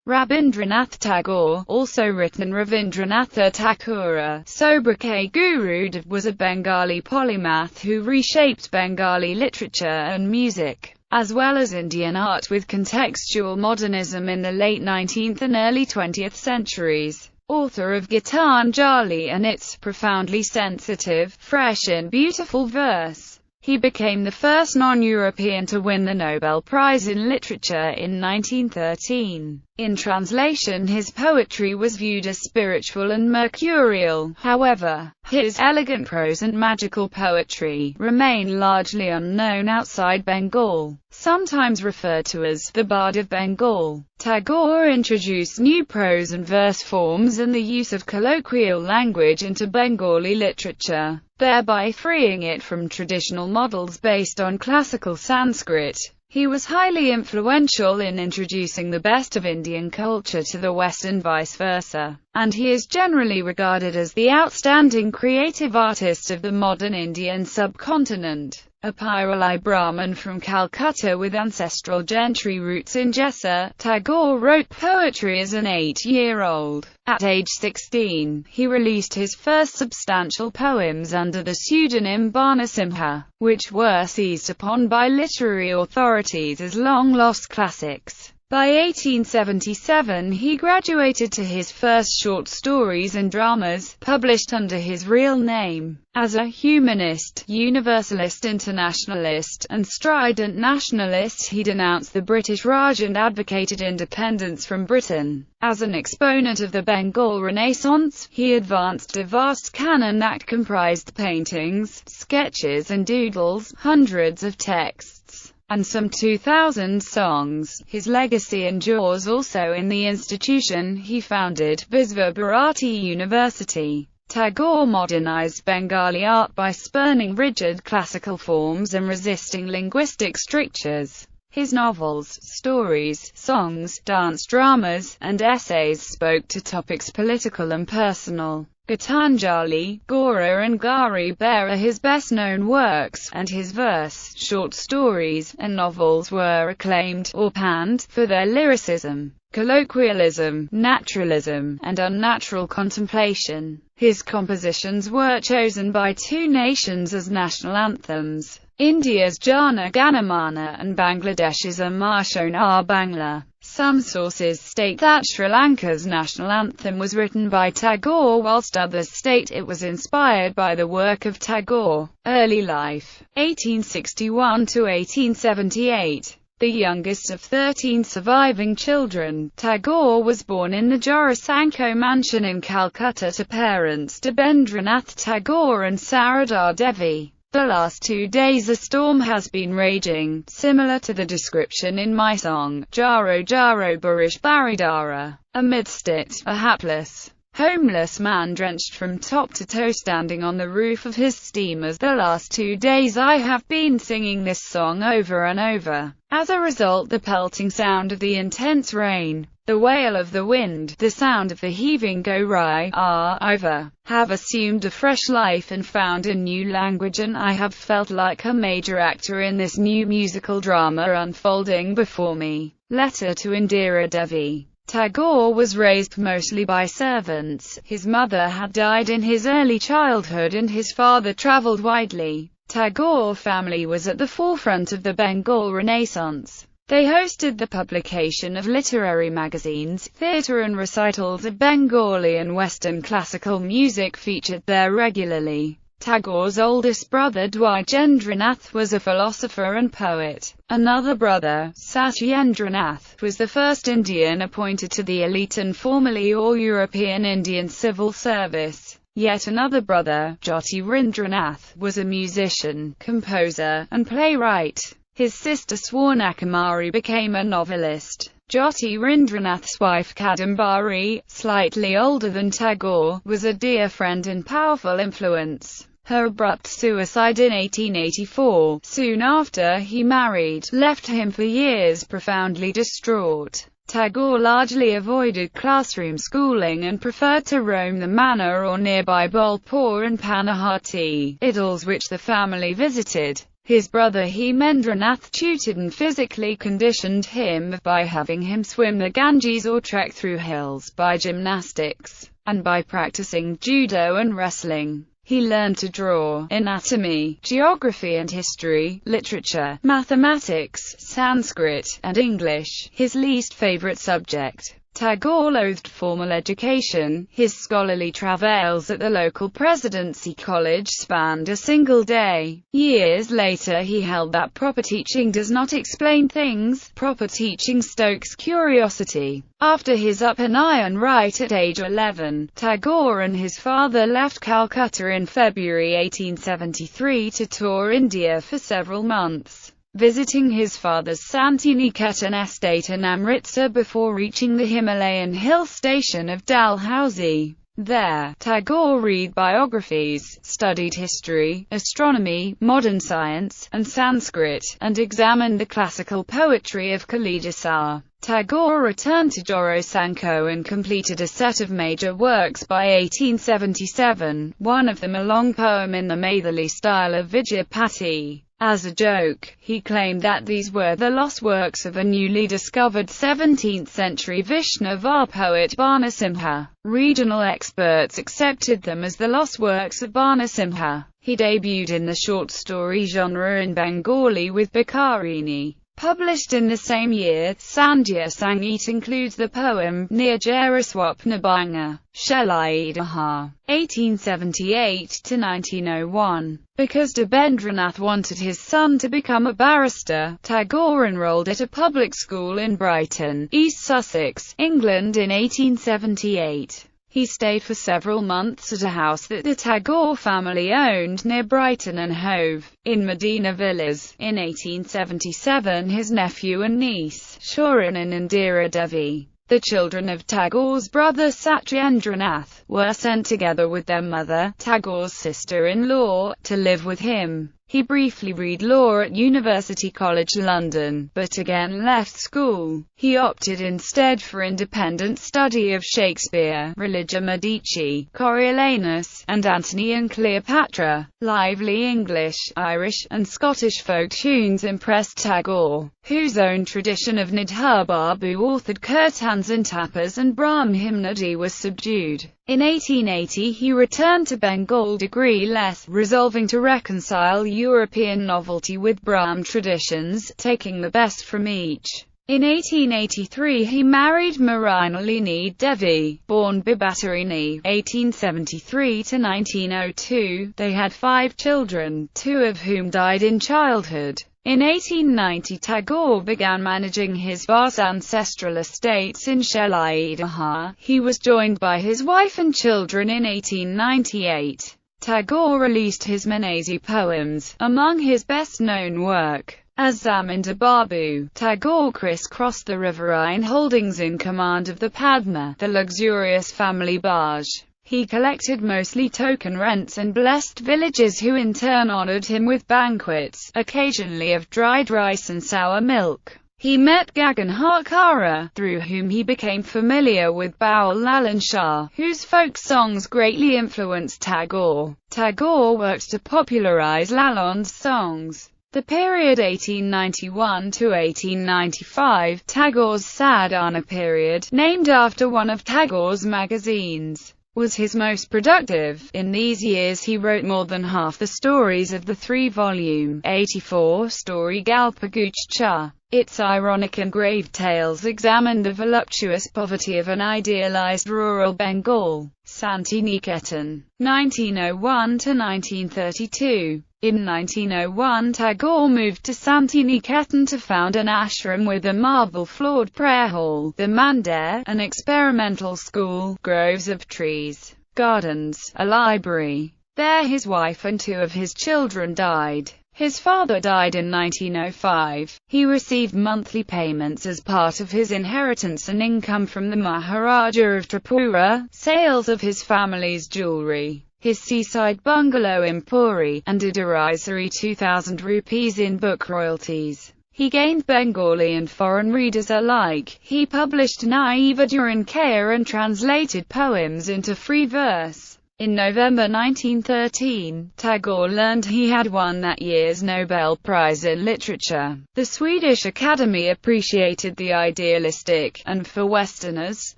Rabindranath Tagore, also written Ravīndranātha Thākura, sobriquet Gurudev, was a Bengali polymath who reshaped Bengali literature and music, as well as Indian art with contextual modernism in the late 19th and early 20th centuries. Author of Gitanjali and its profoundly sensitive, fresh and beautiful verse, he became the first non-European to win the Nobel Prize in Literature in 1913. In translation, his poetry was viewed as spiritual and mercurial. However, his elegant prose and magical poetry remain largely unknown outside Bengal. Sometimes referred to as the Bard of Bengal, Tagore introduced new prose and verse forms and the use of colloquial language into Bengali literature, thereby freeing it from traditional models based on classical Sanskrit. He was highly influential in introducing the best of Indian culture to the West and vice versa, and he is generally regarded as the outstanding creative artist of the modern Indian subcontinent. A Pirali Brahmin from Calcutta with ancestral gentry roots in Jessa, Tagore wrote poetry as an 8-year-old. At age 16, he released his first substantial poems under the pseudonym Bhanasimha, which were seized upon by literary authorities as long-lost classics. By 1877 he graduated to his first short stories and dramas, published under his real name. As a humanist, universalist internationalist, and strident nationalist, he denounced the British Raj and advocated independence from Britain. As an exponent of the Bengal Renaissance, he advanced a vast canon that comprised paintings, sketches and doodles, hundreds of texts, and some 2,000 songs. His legacy endures also in the institution he founded, Visva Bharati University. Tagore modernized Bengali art by spurning rigid classical forms and resisting linguistic strictures. His novels, stories, songs, dance dramas, and essays spoke to topics political and personal. Gitanjali, Gora and Gari Bear are his best-known works, and his verse, short stories, and novels were acclaimed, or panned, for their lyricism, colloquialism, naturalism, and unnatural contemplation. His compositions were chosen by two nations as national anthems, India's Jana Gana Mana and Bangladesh's Amar Shonar Bangla. Some sources state that Sri Lanka's national anthem was written by Tagore, whilst others state it was inspired by the work of Tagore. Early life, 1861 to 1878. The youngest of 13 surviving children, Tagore was born in the Jorasanko mansion in Calcutta to parents Rabindranath Tagore and Sarada Devi. The last 2 days a storm has been raging, similar to the description in my song, Jaro Jaro Barish Baridara. Amidst it, a hapless, homeless man drenched from top to toe standing on the roof of his steamers. The last 2 days I have been singing this song over and over. As a result, the pelting sound of the intense rain, the wail of the wind, the sound of the heaving go-rai, have assumed a fresh life and found a new language, and I have felt like a major actor in this new musical drama unfolding before me. Letter to Indira Devi. Tagore was raised mostly by servants. His mother had died in his early childhood and his father travelled widely. Tagore family was at the forefront of the Bengal Renaissance. They hosted the publication of literary magazines, theatre and recitals of Bengali and Western classical music featured there regularly. Tagore's oldest brother Dwijendranath was a philosopher and poet. Another brother, Satyendranath, was the first Indian appointed to the elite and formerly all-European Indian civil service. Yet another brother, Jyotirindranath, was a musician, composer, and playwright. His sister Swarnakumari became a novelist. Jyotirindranath's wife Kadambari, slightly older than Tagore, was a dear friend and powerful influence. Her abrupt suicide in 1884, soon after he married, left him for years profoundly distraught. Tagore largely avoided classroom schooling and preferred to roam the manor or nearby Bolpur and Panahati, idylls which the family visited. His brother Rābindranath tutored and physically conditioned him, by having him swim the Ganges or trek through hills, by gymnastics, and by practicing judo and wrestling. He learned to draw, anatomy, geography and history, literature, mathematics, Sanskrit, and English, his least favorite subject. Tagore loathed formal education. His scholarly travails at the local Presidency College spanned a single day. Years later he held that proper teaching does not explain things, proper teaching stokes curiosity. After his Upanayan rite at age 11, Tagore and his father left Calcutta in February 1873 to tour India for several months, visiting his father's Santiniketan estate in Amritsar before reaching the Himalayan hill station of Dalhousie. There, Tagore read biographies, studied history, astronomy, modern science, and Sanskrit, and examined the classical poetry of Kalidasa. Tagore returned to Jorosanko and completed a set of major works by 1877, one of them a long poem in the Maithili style of Vidyapati. As a joke, he claimed that these were the lost works of a newly discovered 17th-century Vaishnava poet Bhanasimha. Regional experts accepted them as the lost works of Bhanasimha. He debuted in the short story genre in Bengali with Bikarini. Published in the same year, Sandhya Sangeet includes the poem Nirjara Swapna Banga, Shalaidaha, 1878–1901. Because Rabindranath wanted his son to become a barrister, Tagore enrolled at a public school in Brighton, East Sussex, England in 1878. He stayed for several months at a house that the Tagore family owned near Brighton and Hove, in Medina Villas. In 1877 his nephew and niece, Shorin and Indira Devi, the children of Tagore's brother Satyendra, were sent together with their mother, Tagore's sister-in-law, to live with him. He briefly read law at University College London, but again left school. He opted instead for independent study of Shakespeare, Religia Medici, Coriolanus, and Antony and Cleopatra. Lively English, Irish, and Scottish folk tunes impressed Tagore, whose own tradition of Nidhar Babu authored kirtans and tapas and Brahm hymnody was subdued. In 1880 he returned to Bengal degree-less, resolving to reconcile European novelty with Brahm traditions, taking the best from each. In 1883 he married Mrinalini Devi, born Bibatarini, 1873–1902. They had 5 children, 2 of whom died in childhood. In 1890 Tagore began managing his vast ancestral estates in Shalaidaha. He was joined by his wife and children in 1898. Tagore released his Manasi poems. Among his best-known work, as Zamindar Babu, Tagore crisscrossed the riverine holdings in command of the Padma, the luxurious family barge. He collected mostly token rents and blessed villagers who in turn honored him with banquets, occasionally of dried rice and sour milk. He met Gagan Harkara, through whom he became familiar with Baul Lalan Shah, whose folk songs greatly influenced Tagore. Tagore worked to popularize Lalan's songs. The period 1891 to 1895, Tagore's Sadhana period, named after one of Tagore's magazines, was his most productive. In these years he wrote more than half the stories of the 3-volume, 84-story Galpaguchcha. Its ironic and grave tales examined the voluptuous poverty of an idealized rural Bengal. Santiniketan, 1901–1932. In 1901 Tagore moved to Santiniketan to found an ashram with a marble-floored prayer hall, the mandir, an experimental school, groves of trees, gardens, a library. There his wife and 2 of his children died. His father died in 1905. He received monthly payments as part of his inheritance and income from the Maharaja of Tripura, sales of his family's jewelry, his seaside bungalow in Puri, and a derisory 2,000 rupees in book royalties. He gained Bengali and foreign readers alike. He published Naiva Duran Kaya and translated poems into free verse. In November 1913, Tagore learned he had won that year's Nobel Prize in Literature. The Swedish Academy appreciated the idealistic, and for Westerners,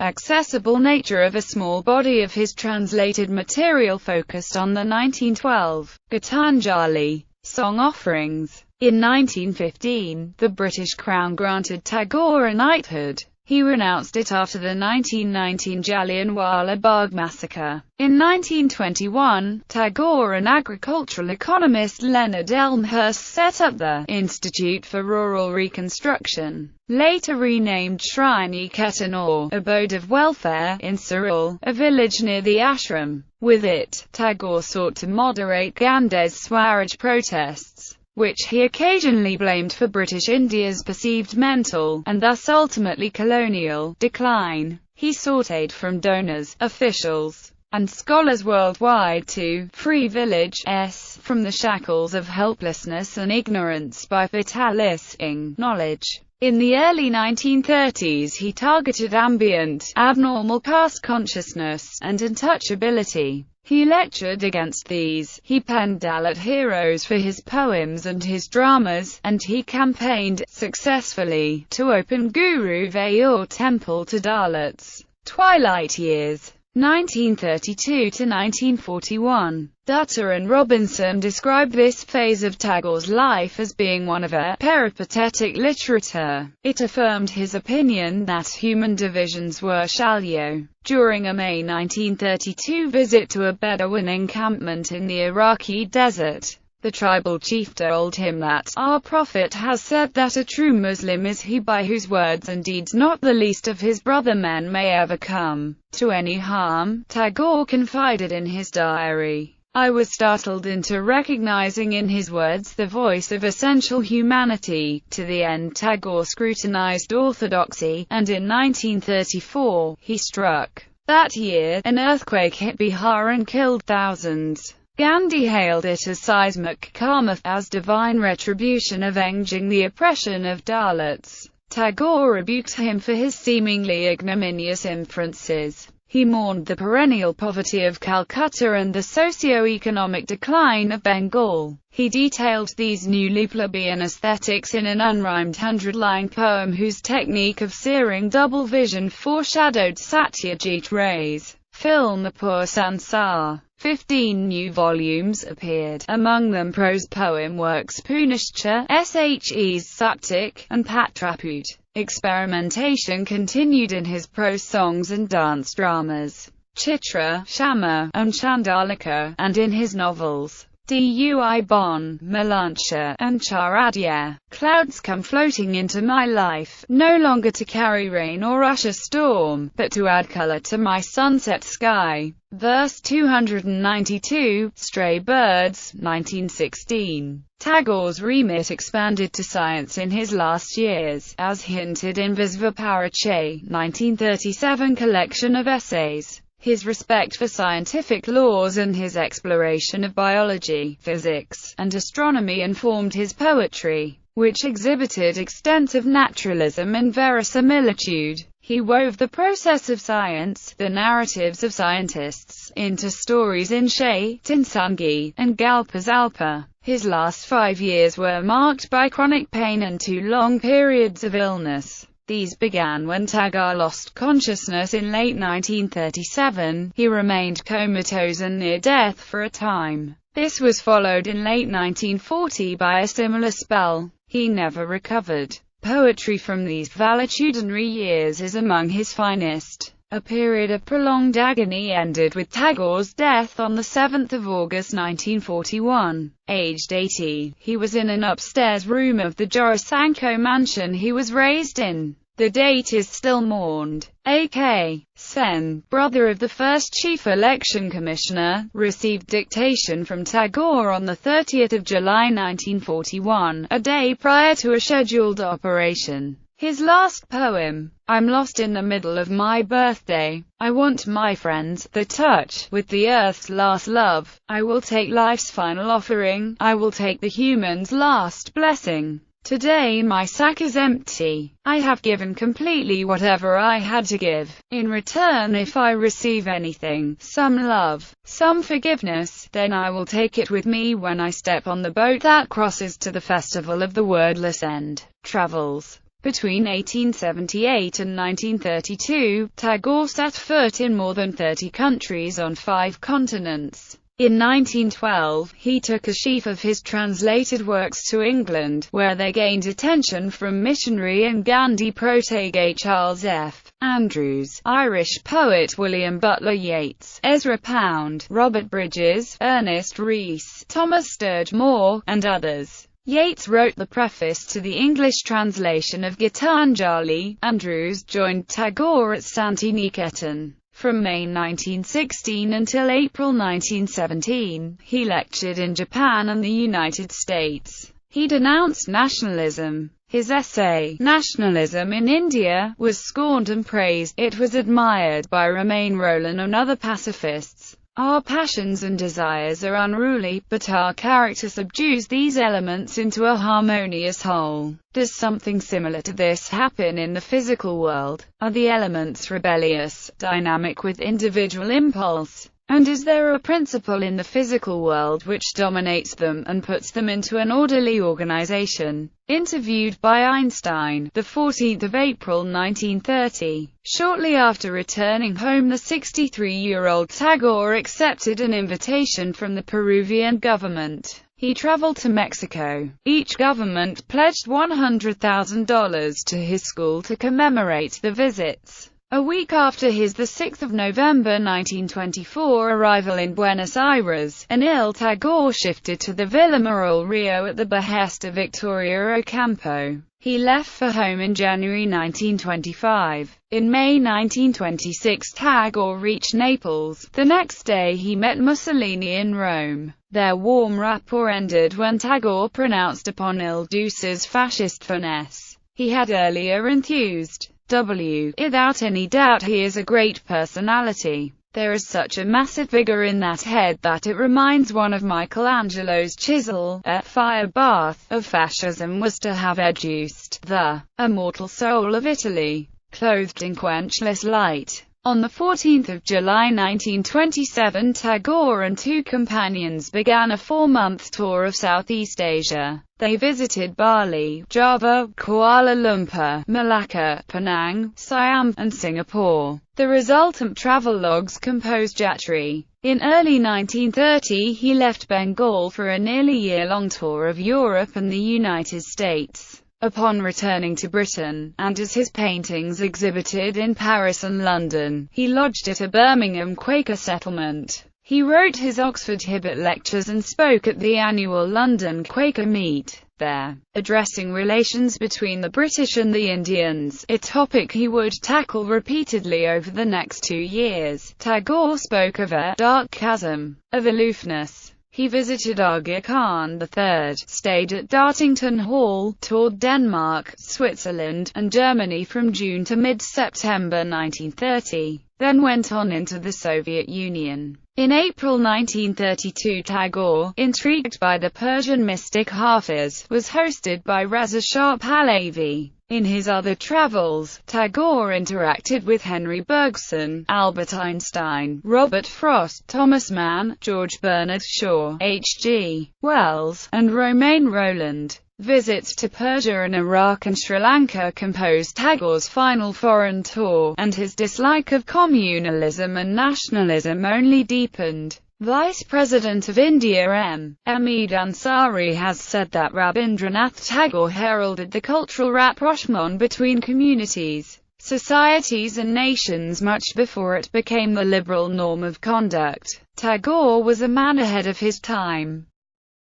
accessible nature of a small body of his translated material focused on the 1912 Gitanjali song offerings. In 1915, the British Crown granted Tagore a knighthood. He renounced it after the 1919 Jallianwala Bagh massacre. In 1921, Tagore and agricultural economist Leonard Elmhirst set up the Institute for Rural Reconstruction, later renamed Santiniketan or Abode of Welfare, in Sarul, a village near the ashram. With it, Tagore sought to moderate Gandhi's Swaraj protests, which he occasionally blamed for British India's perceived mental, and thus ultimately colonial, decline. He sought aid from donors, officials, and scholars worldwide to free villages from the shackles of helplessness and ignorance by vitalising knowledge. In the early 1930s he targeted ambient, abnormal caste consciousness, and untouchability. He lectured against these, he penned Dalit heroes for his poems and his dramas, and he campaigned, successfully, to open Gurudev temple to Dalits. Twilight years, 1932 to 1941. Dutta and Robinson describe this phase of Tagore's life as being one of a peripatetic literature. It affirmed his opinion that human divisions were shallow. During a May 1932 visit to a Bedouin encampment in the Iraqi desert, the tribal chief told him that, "Our prophet has said that a true Muslim is he by whose words and deeds not the least of his brother men may ever come to any harm." Tagore confided in his diary, "I was startled into recognizing in his words the voice of essential humanity." To the end Tagore scrutinized orthodoxy, and in 1934, he struck. That year, an earthquake hit Bihar and killed thousands. Gandhi hailed it as seismic karma, as divine retribution avenging the oppression of Dalits. Tagore rebuked him for his seemingly ignominious inferences. He mourned the perennial poverty of Calcutta and the socio-economic decline of Bengal. He detailed these newly plebeian aesthetics in an unrhymed 100-line poem whose technique of searing double vision foreshadowed Satyajit Ray's film The Poor Sansar. 15 new volumes appeared, among them prose poem works Punishcha, Shes Saptik, and Patraput. Experimentation continued in his prose songs and dance dramas, Chitra, Shama, and Chandalika, and in his novels, Dui Bon, Melancha, and Charadya. Clouds come floating into my life, no longer to carry rain or usher storm, but to add color to my sunset sky. Verse 292, Stray Birds, 1916. Tagore's remit expanded to science in his last years, as hinted in Visvapariche, 1937 collection of essays. His respect for scientific laws and his exploration of biology, physics, and astronomy informed his poetry, which exhibited extensive naturalism and verisimilitude. He wove the process of science, the narratives of scientists, into stories in Shai, Tinsangi, and Galpazalpa. His last 5 years were marked by chronic pain and 2 long periods of illness. These began when Tagore lost consciousness in late 1937. He remained comatose and near death for a time. This was followed in late 1940 by a similar spell. He never recovered. Poetry from these valetudinary years is among his finest. A period of prolonged agony ended with Tagore's death on 7 August 1941. Aged 80, he was in an upstairs room of the Jorisanko mansion he was raised in. The date is still mourned. A.K. Sen, brother of the first chief election commissioner, received dictation from Tagore on 30 July 1941, a day prior to a scheduled operation. His last poem, I'm lost in the middle of my birthday. I want my friends, the touch, with the earth's last love. I will take life's final offering. I will take the human's last blessing. Today my sack is empty. I have given completely whatever I had to give. In return, if I receive anything, some love, some forgiveness, then I will take it with me when I step on the boat that crosses to the festival of the wordless end. Travels. Between 1878 and 1932, Tagore set foot in more than 30 countries on 5 continents. In 1912, he took a sheaf of his translated works to England, where they gained attention from missionary and Gandhi protege Charles F. Andrews, Irish poet William Butler Yeats, Ezra Pound, Robert Bridges, Ernest Rhys, Thomas Sturge Moore, and others. Yeats wrote the preface to the English translation of Gitanjali. Andrews joined Tagore at Santiniketan. From May 1916 until April 1917, he lectured in Japan and the United States. He denounced nationalism. His essay, Nationalism in India, was scorned and praised. It was admired by Romain Rolland and other pacifists. Our passions and desires are unruly, but our character subdues these elements into a harmonious whole. Does something similar to this happen in the physical world? Are the elements rebellious, dynamic with individual impulse? And is there a principle in the physical world which dominates them and puts them into an orderly organization? Interviewed by Einstein, 14 April 1930. Shortly after returning home, the 63-year-old Tagore accepted an invitation from the Peruvian government. He traveled to Mexico. Each government pledged $100,000 to his school to commemorate the visits. A week after his 6 November 1924 arrival in Buenos Aires, an ill Tagore shifted to the Villa Moral Rio at the behest of Victoria Ocampo. He left for home in January 1925. In May 1926, Tagore reached Naples. The next day he met Mussolini in Rome. Their warm rapport ended when Tagore pronounced upon Il Duce's fascist finesse. He had earlier enthused. Without any doubt he is a great personality. There is such a massive figure in that head that it reminds one of Michelangelo's chisel. A fire bath of fascism was to have educed the immortal soul of Italy, clothed in quenchless light. On 14 July 1927, Tagore and 2 companions began a 4-month tour of Southeast Asia. They visited Bali, Java, Kuala Lumpur, Malacca, Penang, Siam, and Singapore. The resultant travelogues composed Jatri. In early 1930, he left Bengal for a nearly year-long tour of Europe and the United States. Upon returning to Britain, and as his paintings exhibited in Paris and London, he lodged at a Birmingham Quaker settlement. He wrote his Oxford Hibbert lectures and spoke at the annual London Quaker Meet. There, addressing relations between the British and the Indians, a topic he would tackle repeatedly over the next 2 years, Tagore spoke of a dark chasm of aloofness. He visited Aga Khan III, stayed at Dartington Hall, toured Denmark, Switzerland, and Germany from June to mid-September 1930, then went on into the Soviet Union. In April 1932, Tagore, intrigued by the Persian mystic Hafiz, was hosted by Reza Shah Pahlavi. In his other travels, Tagore interacted with Henry Bergson, Albert Einstein, Robert Frost, Thomas Mann, George Bernard Shaw, H.G. Wells, and Romain Rolland. Visits to Persia and Iraq and Sri Lanka composed Tagore's final foreign tour, and his dislike of communalism and nationalism only deepened. Vice President of India M. Eid Ansari has said that Rabindranath Tagore heralded the cultural rapprochement between communities, societies and nations much before it became the liberal norm of conduct. Tagore was a man ahead of his time.